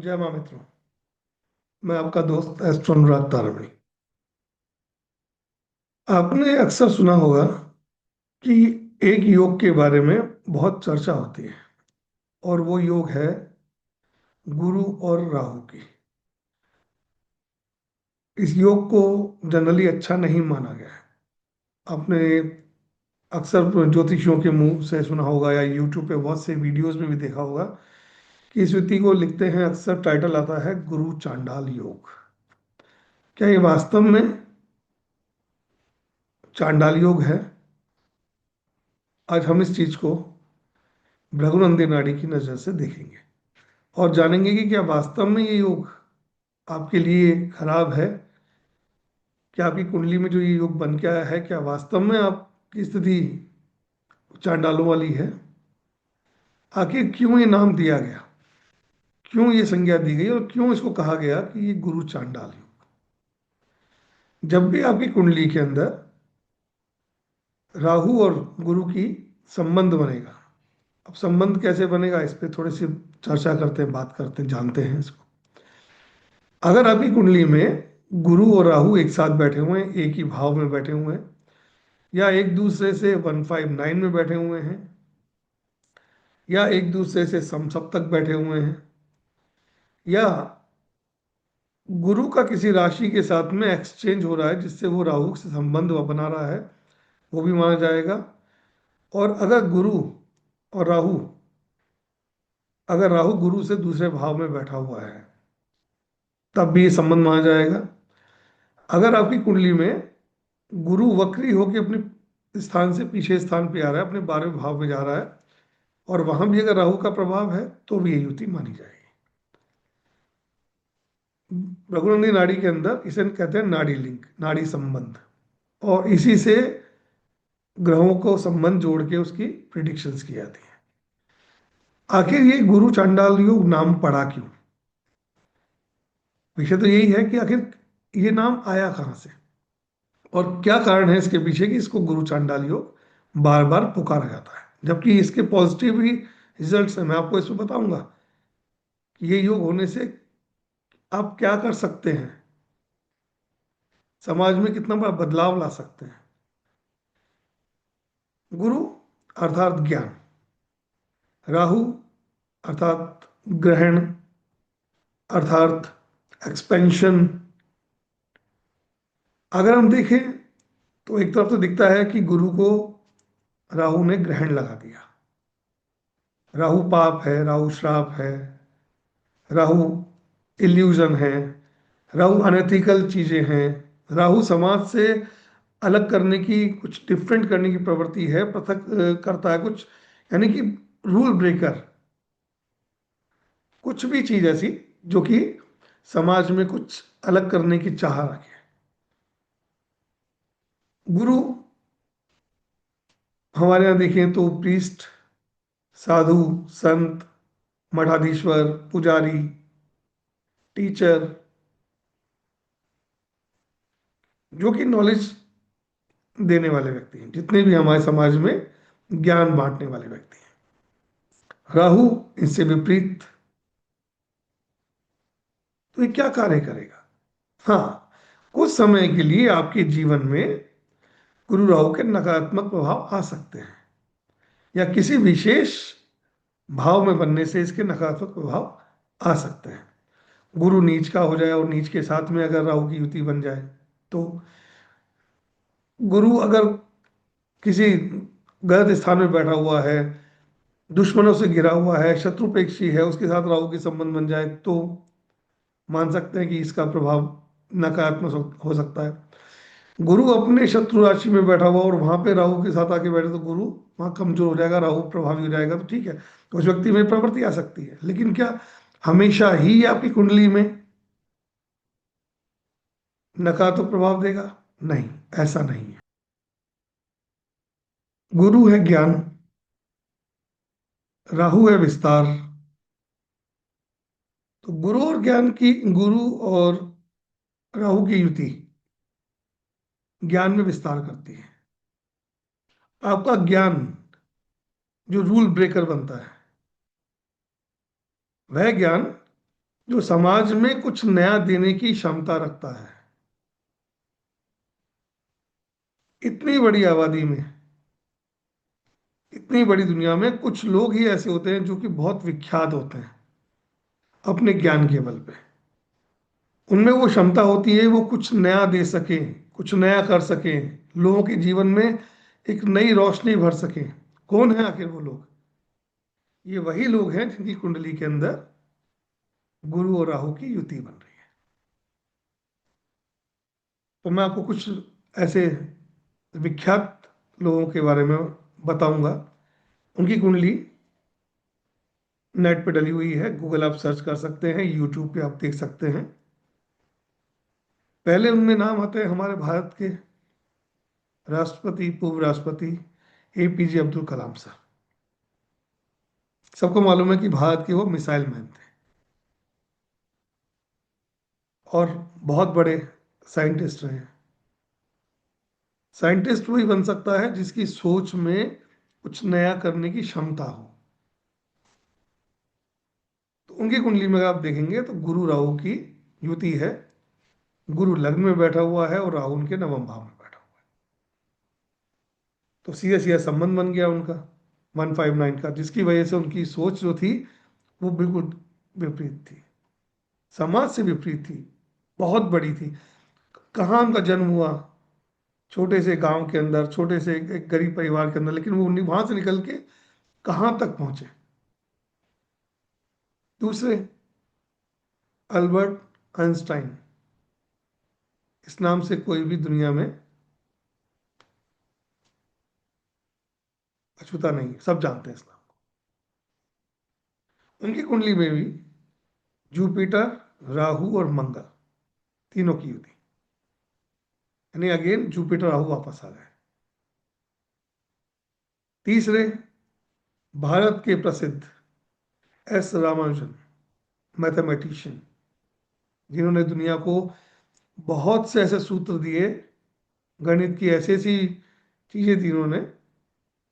जय माँ मित्रों। मैं आपका दोस्त एस्ट्रो अनुराग तारमणी। आपने अक्सर सुना होगा कि एक योग के बारे में बहुत चर्चा होती है, और वो योग है गुरु और राहु की। इस योग को जनरली अच्छा नहीं माना गया है। आपने अक्सर ज्योतिषियों के मुंह से सुना होगा या यूट्यूब पे बहुत से वीडियोस में भी देखा होगा कि इस व्यक्ति को लिखते हैं, अक्सर टाइटल आता है गुरु चांडाल योग। क्या ये वास्तव में चांडाल योग है? आज हम इस चीज को भृगुनंदी नाड़ी की नजर से देखेंगे और जानेंगे कि क्या वास्तव में ये योग आपके लिए खराब है। क्या आपकी कुंडली में जो ये योग बन के आया है, क्या वास्तव में आपकी स्थिति चांडालों वाली है? आखिर क्यों ये नाम दिया गया, क्यों ये संज्ञा दी गई और क्यों इसको कहा गया कि ये गुरु चांडाल योग? जब भी आपकी कुंडली के अंदर राहु और गुरु की संबंध बनेगा, अब संबंध कैसे बनेगा इस पे थोड़ी सी चर्चा करते हैं, बात करते हैं, जानते हैं इसको। अगर आपकी कुंडली में गुरु और राहु एक साथ बैठे हुए हैं, एक ही भाव में बैठे हुए हैं, या एक दूसरे से 159 में बैठे हुए हैं, या एक दूसरे से समसप्तक बैठे हुए हैं, या गुरु का किसी राशि के साथ में एक्सचेंज हो रहा है जिससे वो राहु से संबंध वो बना रहा है, वो भी माना जाएगा। और अगर राहु गुरु से दूसरे भाव में बैठा हुआ है तब भी ये संबंध माना जाएगा। अगर आपकी कुंडली में गुरु वक्री होकर अपने स्थान से पीछे स्थान पे आ रहा है, अपने 12वें भाव में जा रहा है, और वहां भी अगर राहु का प्रभाव है तो भी ये युति मानी जाएगी। भृगुनंदी नाड़ी के अंदर इसे कहते हैं नाड़ी लिंक, नाड़ी संबंध, और इसी से ग्रहों को संबंध जोड़ के उसकी प्रिडिक्शंस की जाती है। आखिर ये गुरु चांडाल योग नाम पड़ा क्यों? विषय तो यही है कि आखिर ये नाम आया कहाँ से और क्या कारण है इसके पीछे कि इसको गुरु चांडाल योग बार बार पुकारा जाता है, जबकि इसके पॉजिटिव भी रिजल्ट्स हैं। मैं आपको इसमें बताऊंगा कि ये योग होने से आप क्या कर सकते हैं, समाज में कितना बड़ा बदलाव ला सकते हैं। गुरु अर्थात ज्ञान, राहु अर्थात ग्रहण, अर्थात एक्सपेंशन। अगर हम देखें तो एक तरफ तो दिखता है कि गुरु को राहु ने ग्रहण लगा दिया, राहु पाप है, राहु श्राप है, राहु इल्यूजन है, राहु अनएथिकल चीजें हैं, राहु समाज से अलग करने की, कुछ डिफरेंट करने की प्रवृत्ति है, पृथक करता है कुछ, यानी कि रूल ब्रेकर, कुछ भी चीज ऐसी जो कि समाज में कुछ अलग करने की चाह रखे। गुरु हमारे यहाँ देखें तो प्रीस्ट, साधु, संत, मठाधीश्वर, पुजारी, टीचर, जो कि नॉलेज देने वाले व्यक्ति हैं, जितने भी हमारे समाज में ज्ञान बांटने वाले व्यक्ति हैं। राहु इससे विपरीत, तो ये क्या कार्य करेगा? हाँ, कुछ समय के लिए आपके जीवन में गुरु राहु के नकारात्मक प्रभाव आ सकते हैं, या किसी विशेष भाव में बनने से इसके नकारात्मक प्रभाव आ सकते हैं। गुरु नीच का हो जाए और नीच के साथ में अगर राहु की युति बन जाए, तो गुरु अगर किसी गलत स्थान में बैठा हुआ है, दुश्मनों से घिरा हुआ है, शत्रुपेक्षी है, उसके साथ राहु के संबंध बन जाए तो मान सकते हैं कि इसका प्रभाव नकारात्मक हो सकता है। गुरु अपने शत्रु राशि में बैठा हुआ और वहां पे राहु के साथ आके बैठे तो गुरु वहां कमजोर हो जाएगा, राहु प्रभावी हो जाएगा, तो ठीक है, तो उस व्यक्ति में प्रवृत्ति आ सकती है। लेकिन क्या हमेशा ही ये आपकी कुंडली में नकारात्मक प्रभाव देगा? नहीं, ऐसा नहीं है। गुरु है ज्ञान, राहु है विस्तार। तो गुरु और राहु की युति ज्ञान में विस्तार करती है। आपका ज्ञान जो रूल ब्रेकर बनता है, वह ज्ञान जो समाज में कुछ नया देने की क्षमता रखता है। इतनी बड़ी आबादी में, इतनी बड़ी दुनिया में कुछ लोग ही ऐसे होते हैं जो कि बहुत विख्यात होते हैं अपने ज्ञान के बल पे। उनमें वो क्षमता होती है, वो कुछ नया दे सकें, कुछ नया कर सकें, लोगों के जीवन में एक नई रोशनी भर सकें। कौन है आखिर वो लोग? ये वही लोग हैं जिनकी कुंडली के अंदर गुरु और राहु की युति बन रही है। तो मैं आपको कुछ ऐसे विख्यात लोगों के बारे में बताऊंगा। उनकी कुंडली नेट पे डली हुई है, गूगल आप सर्च कर सकते हैं, यूट्यूब पे आप देख सकते हैं। पहले उनमें नाम आते हैं हमारे भारत के राष्ट्रपति, पूर्व राष्ट्रपति एपीजे अब्दुल कलाम सर। सबको मालूम है कि भारत के वो मिसाइल मैन थे और बहुत बड़े साइंटिस्ट रहे हैं। साइंटिस्ट वही बन सकता है जिसकी सोच में कुछ नया करने की क्षमता हो। तो उनकी कुंडली में आप देखेंगे तो गुरु राहु की युति है। गुरु लग्न में बैठा हुआ है और राहु उनके नवम भाव में बैठा हुआ है। तो सीधा सीधा संबंध बन गया उनका 159 का, जिसकी वजह से उनकी सोच जो थी वो बिल्कुल विपरीत थी, समाज से विपरीत थी, बहुत बड़ी थी। कहाँ उनका जन्म हुआ? छोटे से गांव के अंदर, छोटे से एक गरीब परिवार के अंदर, लेकिन वो वहां से निकल के कहाँ तक पहुंचे। दूसरे, अल्बर्ट आइंस्टाइन, इस नाम से कोई भी दुनिया में अछूता नहीं, सब जानते हैं इस नाम को। उनकी कुंडली में भी जुपिटर, राहु और मंगल तीनों की युति, यानी अगेन जुपिटर राहु वापस आ गए। तीसरे, भारत के प्रसिद्ध एस रामानुजन, मैथमेटिशियन, जिन्होंने दुनिया को बहुत से ऐसे सूत्र दिए, गणित की ऐसी ऐसी चीजें दी उन्होंने,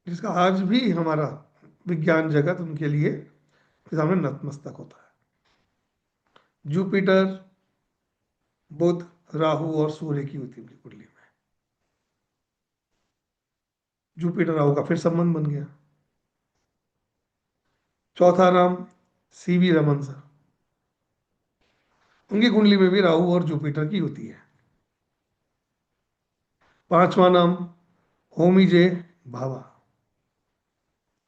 जिसका आज भी हमारा विज्ञान जगत उनके लिए के सामने नतमस्तक होता है। जुपिटर, बुध, राहु और सूर्य की युति उनकी कुंडली में। जुपिटर राहु का फिर संबंध बन गया। चौथा नाम सीवी रमन सर, उनकी कुंडली में भी राहु और जुपिटर की युति है। पांचवा नाम होमी जे भाभा,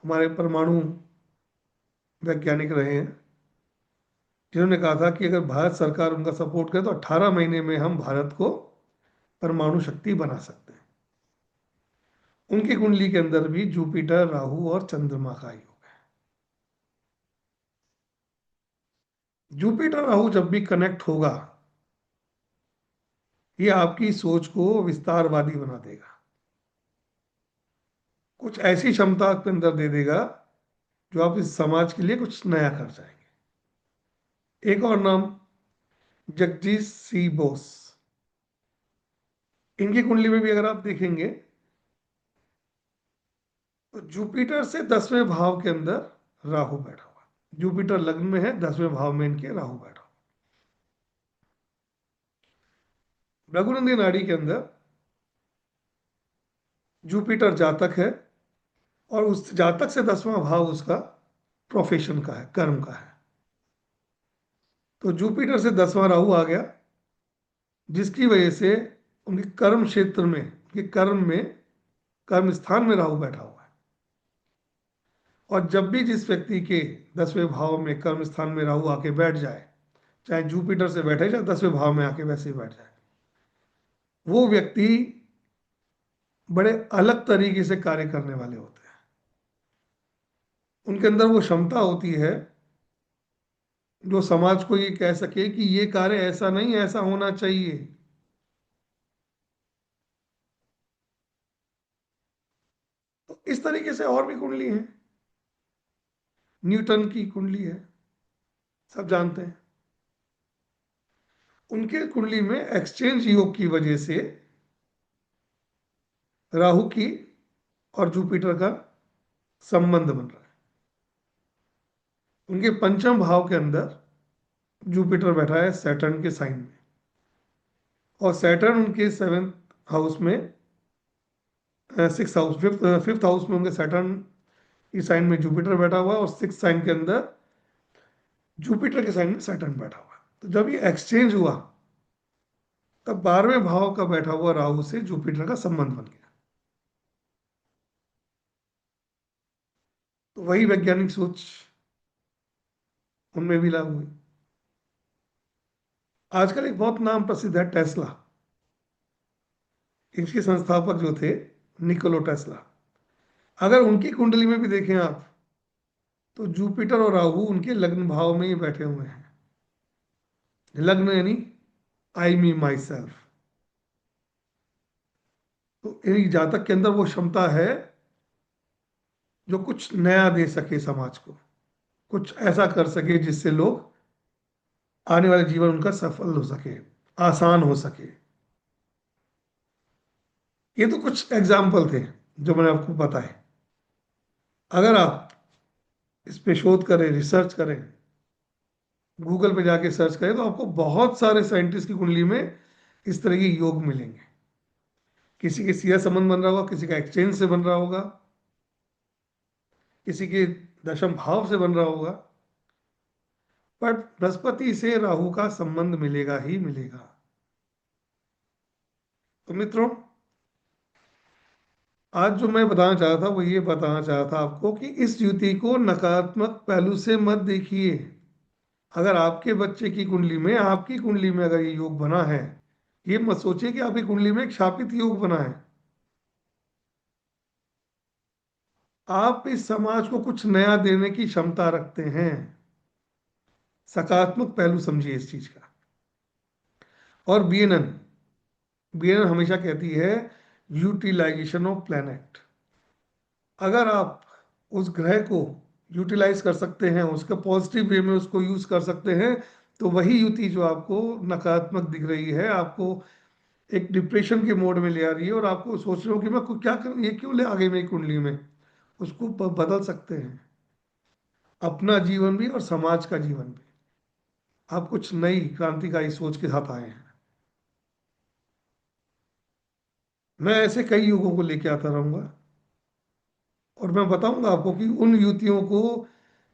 हमारे परमाणु वैज्ञानिक रहे हैं, जिन्होंने कहा था कि अगर भारत सरकार उनका सपोर्ट करे तो 18 महीने में हम भारत को परमाणु शक्ति बना सकते हैं। उनकी कुंडली के अंदर भी जुपिटर, राहु और चंद्रमा का योग है। जुपिटर राहु जब भी कनेक्ट होगा, ये आपकी सोच को विस्तारवादी बना देगा, कुछ ऐसी क्षमता आपके अंदर दे देगा जो आप इस समाज के लिए कुछ नया कर जाएंगे। एक और नाम जगदीश सी बोस, इनकी कुंडली में भी अगर आप देखेंगे तो जुपिटर से 10वें भाव के अंदर राहु बैठा हुआ है। जुपिटर लग्न में है, 10वें भाव में इनके राहु बैठा हुआ। भृगुनंदी नाड़ी के अंदर जुपिटर जातक है और उस जातक से 10वां भाव उसका प्रोफेशन का है, कर्म का है। तो जुपिटर से 10वां राहु आ गया, जिसकी वजह से उनके कर्म क्षेत्र में, उनके कर्म में, कर्म स्थान में राहु बैठा हुआ है। और जब भी जिस व्यक्ति के 10वें भाव में कर्म स्थान में राहु आके बैठ जाए, चाहे जुपिटर से बैठे चाहे 10वें भाव में आके वैसे ही बैठ जाए, वो व्यक्ति बड़े अलग तरीके से कार्य करने वाले होते हैं। उनके अंदर वो क्षमता होती है जो समाज को ये कह सके कि ये कार्य ऐसा नहीं, ऐसा होना चाहिए। तो इस तरीके से और भी कुंडली है। न्यूटन की कुंडली है, सब जानते हैं। उनके कुंडली में एक्सचेंज योग की वजह से राहु की और जुपिटर का संबंध बन रहा है। उनके पंचम भाव के अंदर जुपिटर बैठा है सैटर्न के साइन में, और सैटर्न उनके सेवेंथ हाउस में, six house, fifth fifth house में उनके सैटर्न इस साइन में जुपिटर बैठा हुआ है, और सिक्स साइन के अंदर जुपिटर के साइन में सैटर्न बैठा हुआ है। तो जब ये एक्सचेंज हुआ, तब 12वें भाव का बैठा हुआ राहु से जुपिटर का संबंध बन गया। तो वही वैज्ञानिक सोच उनमें भी लागू हुई। आजकल एक बहुत नाम प्रसिद्ध है टेस्ला। इसके संस्थापक जो थे निकोलो टेस्ला, अगर उनकी कुंडली में भी देखें आप, तो जुपिटर और राहु उनके लग्न भाव में ही बैठे हुए हैं। लग्न यानी आई मी माई सेल्फ। तो यानी जातक के अंदर वो क्षमता है जो कुछ नया दे सके समाज को, कुछ ऐसा कर सके जिससे लोग आने वाले जीवन उनका सफल हो सके, आसान हो सके। ये तो कुछ एग्जाम्पल थे जो मैंने आपको बताए। अगर आप इस पे शोध करें, रिसर्च करें, गूगल पे जाके सर्च करें, तो आपको बहुत सारे साइंटिस्ट की कुंडली में इस तरह के योग मिलेंगे। किसी के सीधा संबंध बन रहा होगा, किसी का एक्सचेंज से बन रहा होगा, किसी के दशम भाव से बन रहा होगा, पर बृहस्पति से राहु का संबंध मिलेगा ही मिलेगा। तो मित्रों, आज जो मैं बताना चाहा था वो ये बताना चाहा था आपको कि इस युति को नकारात्मक पहलू से मत देखिए। अगर आपके बच्चे की कुंडली में, आपकी कुंडली में अगर ये योग बना है, ये मत सोचिए कि आपकी कुंडली में एक शापित योग बना है। आप इस समाज को कुछ नया देने की क्षमता रखते हैं। सकारात्मक पहलू समझिए इस चीज का। और बीएनएन बीएनएन हमेशा कहती है यूटिलाइजेशन ऑफ प्लैनेट। अगर आप उस ग्रह को यूटिलाइज कर सकते हैं, उसका पॉजिटिव वे में उसको यूज कर सकते हैं, तो वही युति जो आपको नकारात्मक दिख रही है, आपको एक डिप्रेशन के मोड में ले आ रही है, और आपको सोच रहे हो कि मैं क्या करूं, ये क्यों ले आ गई मेरी कुंडली में, उसको बदल सकते हैं। अपना जीवन भी और समाज का जीवन भी। आप कुछ नई क्रांतिकारी सोच के साथ आए हैं। मैं ऐसे कई युगों को लेके आता रहूंगा, और मैं बताऊंगा आपको कि उन युतियों को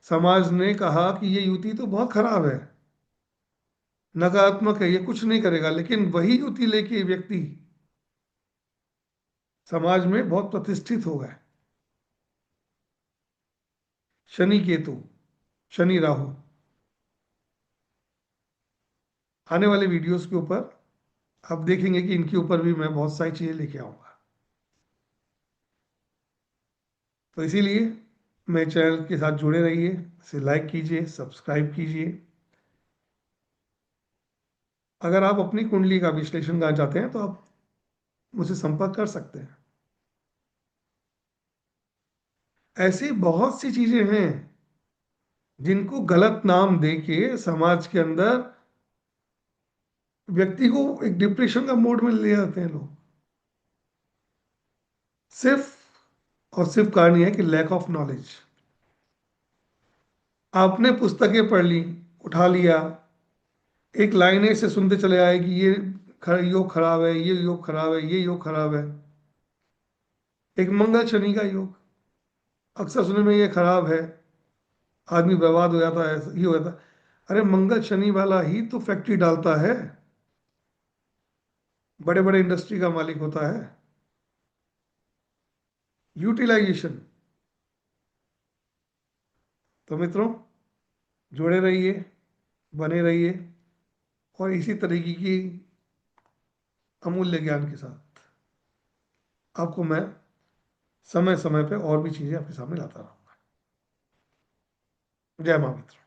समाज ने कहा कि ये युति तो बहुत खराब है, नकारात्मक है, ये कुछ नहीं करेगा, लेकिन वही युति लेके व्यक्ति समाज में बहुत प्रतिष्ठित हो गए। शनि केतु, शनि राहु। आने वाले वीडियोस के ऊपर आप देखेंगे कि इनके ऊपर भी मैं बहुत सारी चीजें लेके आऊंगा। तो इसीलिए मेरे चैनल के साथ जुड़े रहिए, इसे लाइक कीजिए, सब्सक्राइब कीजिए। अगर आप अपनी कुंडली का विश्लेषण करना चाहते हैं तो आप मुझसे संपर्क कर सकते हैं। ऐसी बहुत सी चीजें हैं जिनको गलत नाम देके समाज के अंदर व्यक्ति को एक डिप्रेशन का मोड में ले आते हैं लोग। सिर्फ और सिर्फ कारण यह है कि लैक ऑफ नॉलेज। आपने पुस्तकें पढ़ ली, उठा लिया, एक लाइन से सुनते चले आए कि ये योग खराब है, ये योग खराब है, ये योग खराब है। एक मंगल शनि का योग अक्सर सुनने में, ये खराब है, आदमी बर्बाद हो जाता है, ये हो जाता है। अरे मंगल शनि वाला ही तो फैक्ट्री डालता है, बड़े बड़े इंडस्ट्री का मालिक होता है। यूटिलाइजेशन। तो मित्रों, जुड़े रहिए, बने रहिए, और इसी तरीके की अमूल्य ज्ञान के साथ आपको मैं समय समय पे और भी चीजें आपके सामने लाता रहूंगा। जय मां मित्र।